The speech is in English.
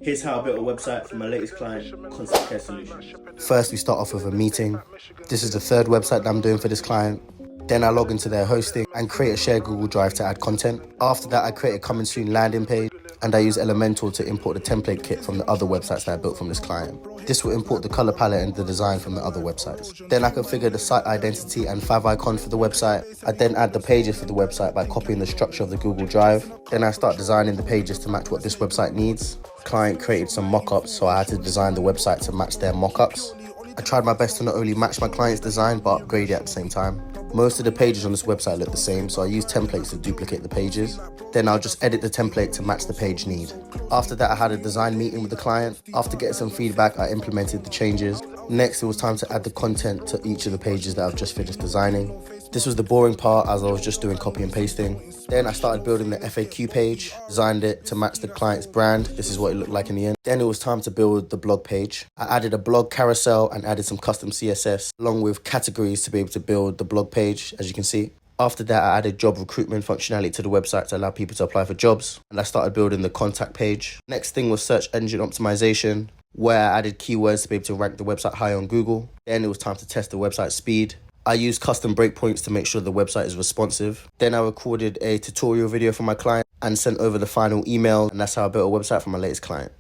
Here's how I built a website for my latest client, Concept Care Solutions. First, we start off with a meeting. This is the third website that I'm doing for this client. Then I log into their hosting and create a shared Google Drive to add content. After that, I create a coming soon landing page, and I use Elementor to import the template kit from the other websites that I built from this client. This will import the color palette and the design from the other websites. Then I configure the site identity and favicon for the website. I then add the pages for the website by copying the structure of the Google Drive. Then I start designing the pages to match what this website needs. Client created some mock-ups, so I had to design the website to match their mock-ups. I tried my best to not only match my client's design, but upgrade it at the same time. Most of the pages on this website look the same, so I use templates to duplicate the pages. Then I'll just edit the template to match the page need. After that, I had a design meeting with the client. After getting some feedback, I implemented the changes. Next, it was time to add the content to each of the pages that I've just finished designing. This was the boring part, as I was just doing copy and pasting. Then I started building the FAQ page, designed it to match the client's brand. This is what it looked like in the end. Then it was time to build the blog page. I added a blog carousel and added some custom CSS, along with categories to be able to build the blog page, as you can see. After that, I added job recruitment functionality to the website to allow people to apply for jobs. And I started building the contact page. Next thing was search engine optimization, where I added keywords to be able to rank the website high on Google. Then it was time to test the website speed. I used custom breakpoints to make sure the website is responsive. Then I recorded a tutorial video for my client and sent over the final email, and that's how I built a website for my latest client.